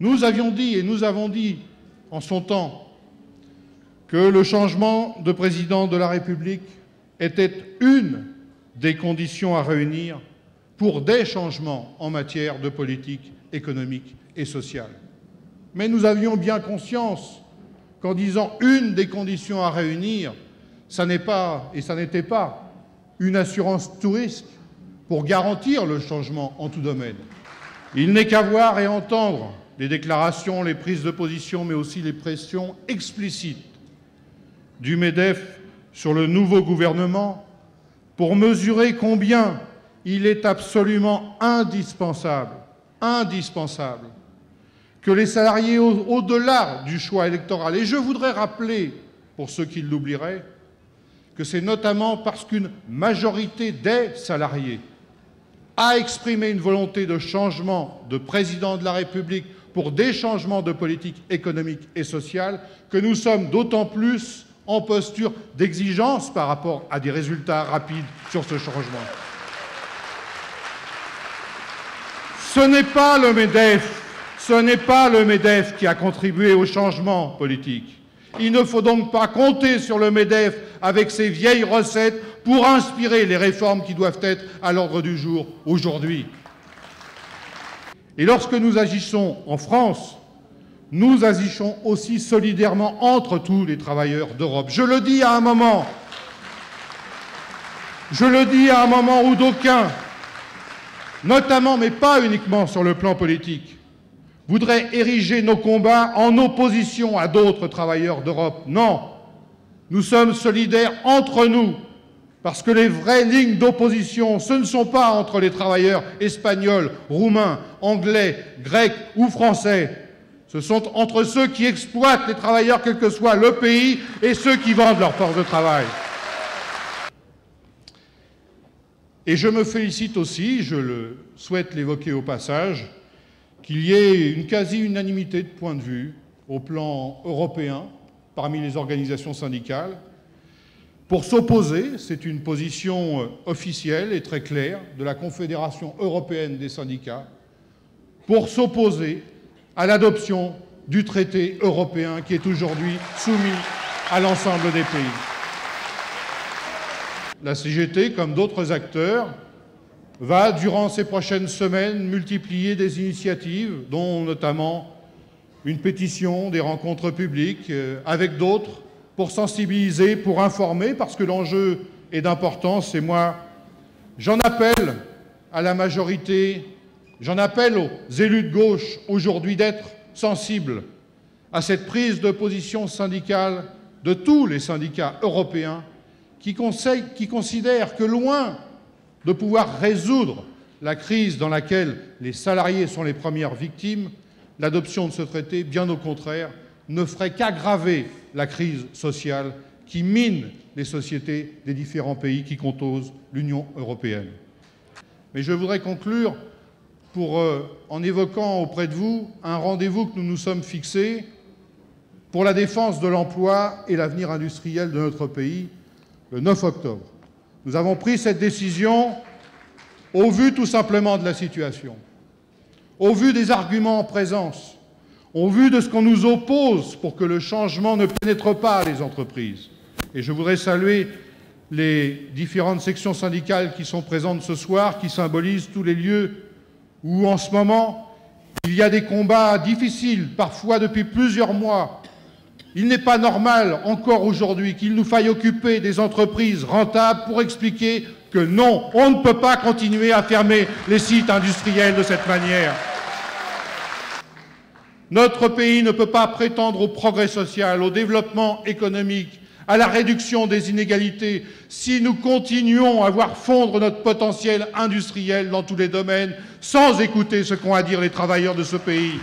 Nous avions dit et nous avons dit en son temps que le changement de président de la République était une des conditions à réunir pour des changements en matière de politique économique et sociale. Mais nous avions bien conscience qu'en disant une des conditions à réunir, ça n'était pas une assurance tout risque pour garantir le changement en tout domaine. Il n'est qu'à voir et entendre les déclarations, les prises de position, mais aussi les pressions explicites du MEDEF sur le nouveau gouvernement pour mesurer combien il est absolument indispensable que les salariés, au-delà du choix électoral, et je voudrais rappeler, pour ceux qui l'oublieraient, que c'est notamment parce qu'une majorité des salariés a exprimé une volonté de changement de président de la République pour des changements de politique économique et sociale que nous sommes d'autant plus en posture d'exigence par rapport à des résultats rapides sur ce changement. Ce n'est pas le MEDEF qui a contribué au changement politique. Il ne faut donc pas compter sur le MEDEF avec ses vieilles recettes pour inspirer les réformes qui doivent être à l'ordre du jour aujourd'hui. Et lorsque nous agissons en France, nous agissons aussi solidairement entre tous les travailleurs d'Europe. Je le dis à un moment où d'aucuns, notamment, mais pas uniquement sur le plan politique, voudraient ériger nos combats en opposition à d'autres travailleurs d'Europe. Non, nous sommes solidaires entre nous, parce que les vraies lignes d'opposition, ce ne sont pas entre les travailleurs espagnols, roumains, anglais, grecs ou français. Ce sont entre ceux qui exploitent les travailleurs, quel que soit le pays, et ceux qui vendent leur force de travail. Et je me félicite aussi, je le souhaite l'évoquer au passage, qu'il y ait une quasi-unanimité de point de vue au plan européen parmi les organisations syndicales pour s'opposer, c'est une position officielle et très claire de la Confédération européenne des syndicats, pour s'opposer à l'adoption du traité européen qui est aujourd'hui soumis à l'ensemble des pays. La CGT, comme d'autres acteurs, va, durant ces prochaines semaines, multiplier des initiatives, dont notamment une pétition, des rencontres publiques, avec d'autres, pour sensibiliser, pour informer, parce que l'enjeu est d'importance. Et moi, j'en appelle à la majorité, j'en appelle aux élus de gauche aujourd'hui d'être sensibles à cette prise de position syndicale de tous les syndicats européens qui considèrent que loin de pouvoir résoudre la crise dans laquelle les salariés sont les premières victimes, l'adoption de ce traité, bien au contraire, ne ferait qu'aggraver la crise sociale qui mine les sociétés des différents pays qui composent l'Union européenne. Mais je voudrais conclure en évoquant auprès de vous un rendez-vous que nous nous sommes fixés pour la défense de l'emploi et l'avenir industriel de notre pays, le 9 octobre. Nous avons pris cette décision au vu tout simplement de la situation, au vu des arguments en présence, au vu de ce qu'on nous oppose pour que le changement ne pénètre pas les entreprises. Et je voudrais saluer les différentes sections syndicales qui sont présentes ce soir, qui symbolisent tous les lieux où, en ce moment, il y a des combats difficiles, parfois depuis plusieurs mois. Il n'est pas normal, encore aujourd'hui, qu'il nous faille occuper des entreprises rentables pour expliquer que non, on ne peut pas continuer à fermer les sites industriels de cette manière. Notre pays ne peut pas prétendre au progrès social, au développement économique, à la réduction des inégalités, si nous continuons à voir fondre notre potentiel industriel dans tous les domaines, sans écouter ce qu'ont à dire les travailleurs de ce pays.